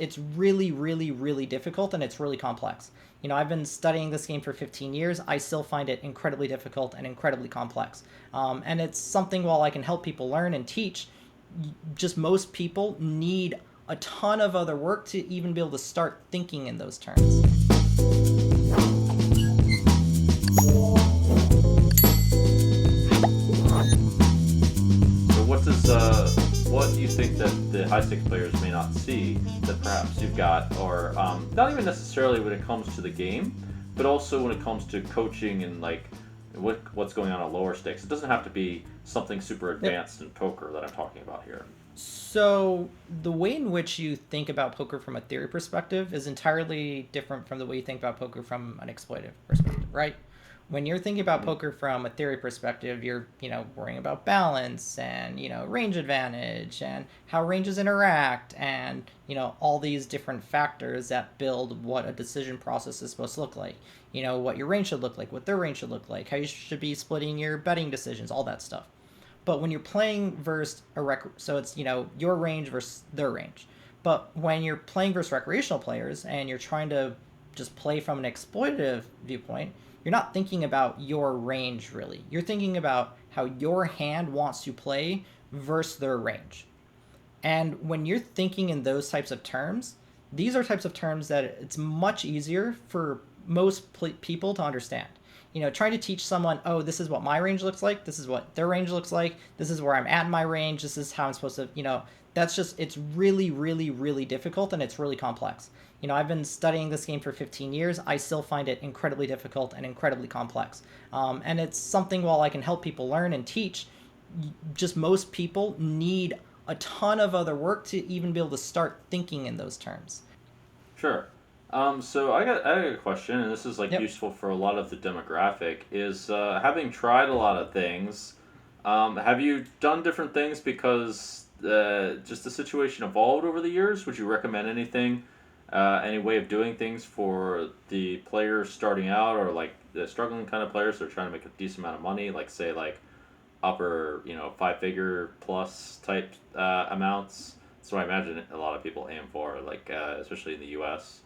it's really, really, really difficult, and it's really complex. I've been studying this game for 15 years. I still find it incredibly difficult and incredibly complex. And it's something, while I can help people learn and teach, just most people need a ton of other work to even be able to start thinking in those terms. So what do you think that the high stakes players may not see that perhaps you've got, or not even necessarily when it comes to the game, but also when it comes to coaching and like what's going on at lower stakes? It doesn't have to be something super Yep. advanced in poker that I'm talking about here. So the way in which you think about poker from a theory perspective is entirely different from the way you think about poker from an exploitive perspective, right? When you're thinking about Mm-hmm. poker from a theory perspective, you're, worrying about balance and, range advantage and how ranges interact and, all these different factors that build what a decision process is supposed to look like. What your range should look like, what their range should look like, how you should be splitting your betting decisions, all that stuff. But when you're playing versus so it's your range versus their range. But when you're playing versus recreational players and you're trying to just play from an exploitative viewpoint, you're not thinking about your range really. You're thinking about how your hand wants to play versus their range. And when you're thinking in those types of terms, these are types of terms that it's much easier for most people to understand. Trying to teach someone, oh, this is what my range looks like, this is what their range looks like, this is where I'm at in my range, this is how I'm supposed to, that's just, it's really, really, really difficult, and it's really complex. I've been studying this game for 15 years. I still find it incredibly difficult and incredibly complex. And it's something, while I can help people learn and teach, just most people need a ton of other work to even be able to start thinking in those terms. Sure. So I got a question, and this is like Yep. useful for a lot of the demographic. Is having tried a lot of things, have you done different things because just the situation evolved over the years? Would you recommend anything, any way of doing things for the players starting out, or like the struggling kind of players that are trying to make a decent amount of money, like say like upper, five figure plus type amounts? That's what I imagine a lot of people aim for, like especially in the U.S.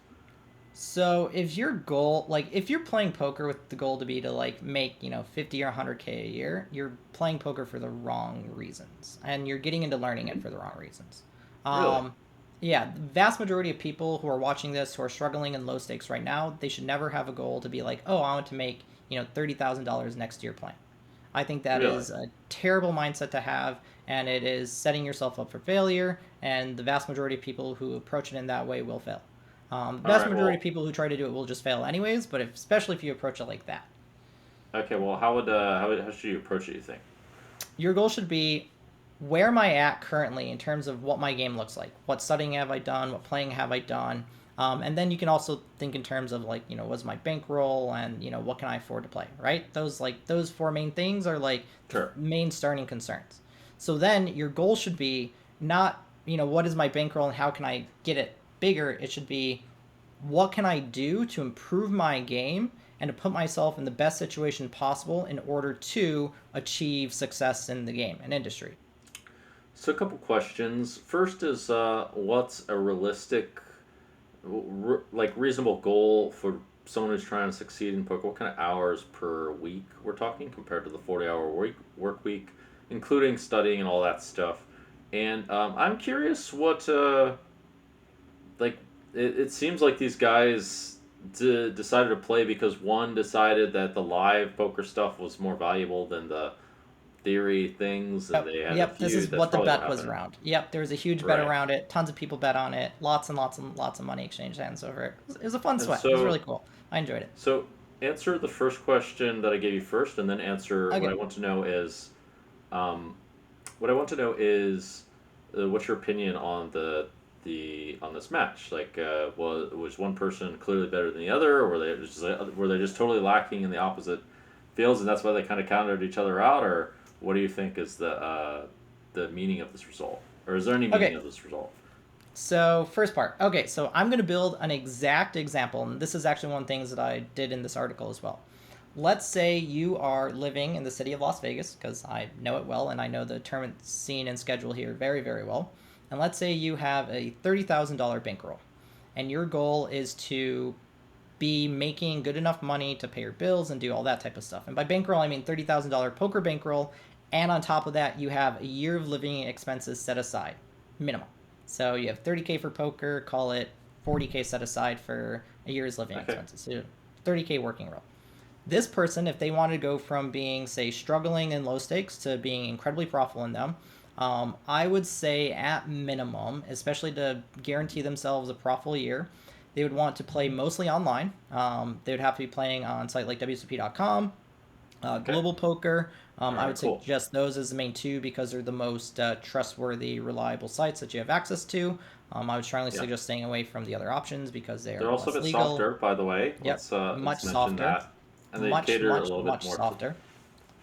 So if your goal, like if you're playing poker with the goal to be to like make, 50 or 100K a year, you're playing poker for the wrong reasons, and you're getting into learning it for the wrong reasons. Really? Um, yeah, the vast majority of people who are watching this, who are struggling in low stakes right now, they should never have a goal to be like, oh, I want to make, $30,000 next year playing. I think that Really? is a terrible mindset to have, and it is setting yourself up for failure. And the vast majority of people who approach it in that way will fail. The All vast right. majority of Well, people who try to do it will just fail anyways. But especially if you approach it like that, okay. Well, how should you approach it? You think? your goal should be, where am I at currently in terms of what my game looks like? What studying have I done? What playing have I done? And then you can also think in terms of like, what's my bankroll, and what can I afford to play, right? Those four main things are like the Sure. main starting concerns. So then your goal should be not, what is my bankroll and how can I get it bigger? It should be, what can I do to improve my game and to put myself in the best situation possible in order to achieve success in the game and industry. So a couple questions. First is what's a realistic, like reasonable goal for someone who's trying to succeed in poker? What kind of hours per week we're talking compared to the 40-hour work week, including studying and all that stuff. And I'm curious what like it seems like these guys decided to play because one decided that the live poker stuff was more valuable than the theory things, and Yep, they had a yep. This few. is That's what the probably what bet was happened. around. Yep, there was a huge bet Right. around it. Tons of people bet on it. Lots and lots and lots of money exchanged hands over it. It was a fun And sweat. It was really so, cool. I enjoyed it. so answer the first question that I gave you first, and then answer what I Okay. want to know is, um, what I want to know is, what's your opinion on the on this match? Like, was one person clearly better than the other, or were they just totally lacking in the opposite fields, and that's why they kind of countered each other out, or what do you think is the meaning of this result, or is there any meaning Okay. of this result? So first part. Okay, so I'm going to build an exact example, and this is actually one of the things that I did in this article as well. Let's say you are living in the city of Las Vegas, because I know it well and I know the tournament scene and schedule here very, very well. And let's say you have a $30,000 bankroll, and your goal is to be making good enough money to pay your bills and do all that type of stuff. And by bankroll, I mean $30,000 poker bankroll. And on top of that, you have a year of living expenses set aside, minimum. So you have 30K for poker, call it 40K set aside for a year's living Okay. expenses. So 30K working roll. This person, if they want to go from being, say, struggling in low stakes to being incredibly profitable in them, I would say at minimum, especially to guarantee themselves a profitable year, they would want to play mostly online. They would have to be playing on site like WSOP.com, Okay. Global Poker. All I right. would Cool. suggest those as the main two because they're the most trustworthy, reliable sites that you have access to. I would strongly Yeah. suggest staying away from the other options because they They're are also a less bit legal. softer, by the way. Yep, Let's much mention softer, that, and they much, cater a much, little bit much more to. softer.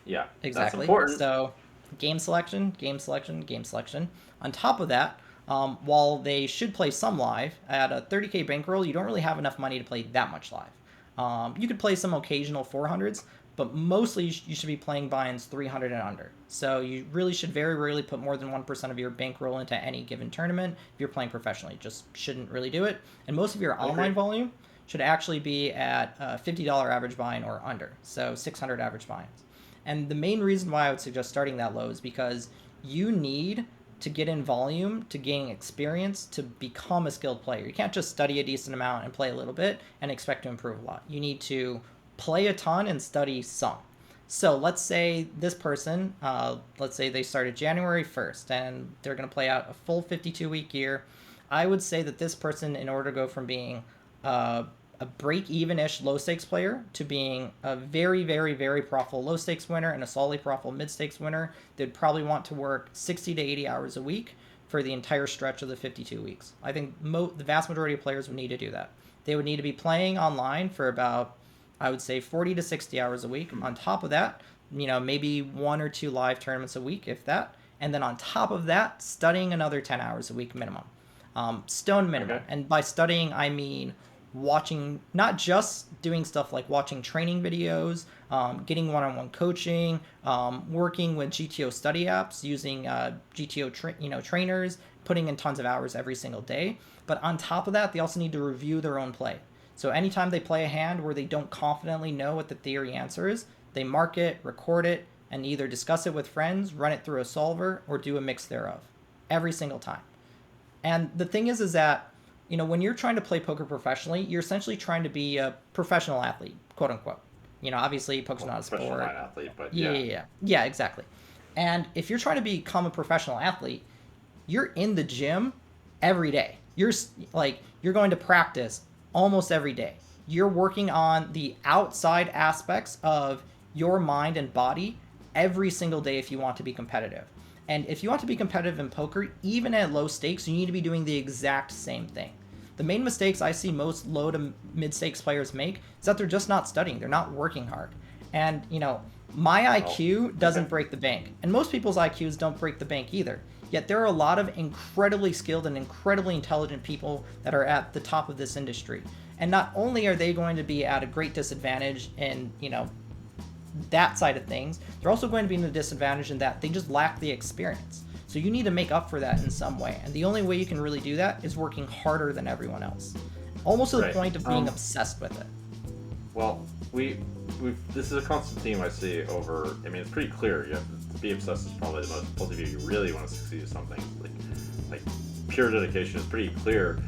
Yeah, that's Exactly. important. So, game selection, game selection, game selection. On top of that, while they should play some live, at a 30K bankroll, you don't really have enough money to play that much live. You could play some occasional 400s, but mostly you should be playing buy-ins 300 and under. So you really should very rarely put more than 1% of your bankroll into any given tournament if you're playing professionally. Just shouldn't really do it. And most of your I agree. online volume should actually be at $50 average buy-in or under, so 600 average buy-ins. And the main reason why I would suggest starting that low is because you need to get in volume to gain experience to become a skilled player. You can't just study a decent amount and play a little bit and expect to improve a lot. You need to play a ton and study some. So let's say this person, let's say they started January 1st and they're going to play out a full 52-week year. I would say that this person, in order to go from being a break-even-ish low-stakes player to being a very, very, very profitable low-stakes winner and a solidly profitable mid-stakes winner, they'd probably want to work 60 to 80 hours a week for the entire stretch of the 52 weeks. I think the vast majority of players would need to do that. They would need to be playing online for about, I would say, 40 to 60 hours a week. On top of that, maybe one or two live tournaments a week, if that. And then on top of that, studying another 10 hours a week minimum. Stone minimum. Okay. And by studying, I mean watching, not just doing stuff like watching training videos, getting one-on-one coaching, working with GTO study apps, using trainers, putting in tons of hours every single day. But on top of that, they also need to review their own play. So anytime they play a hand where they don't confidently know what the theory answer is, they mark it, record it, and either discuss it with friends, run it through a solver, or do a mix thereof. Every single time. And the thing is that, when you're trying to play poker professionally, you're essentially trying to be a professional athlete, quote unquote. Obviously, poker's Well, not a professional line sport. athlete, but Yeah, yeah. yeah, yeah. Yeah, exactly. And if you're trying to become a professional athlete, you're in the gym every day. You're going to practice almost every day. You're working on the outside aspects of your mind and body every single day if you want to be competitive. And if you want to be competitive in poker, even at low stakes, you need to be doing the exact same thing. The main mistakes I see most low to mid stakes players make is that they're just not studying. They're not working hard. And, my Oh, IQ okay. doesn't break the bank. And most people's IQs don't break the bank either. Yet there are a lot of incredibly skilled and incredibly intelligent people that are at the top of this industry. And not only are they going to be at a great disadvantage in, that side of things, they're also going to be in a disadvantage in that they just lack the experience. So you need to make up for that in some way. And the only way you can really do that is working harder than everyone else. Almost to the Right. point of being obsessed with it. Well, we this is a constant theme I see over. I mean, it's pretty clear. You have to be obsessed is probably the most. Both of you really want to succeed at something like pure dedication is pretty clear.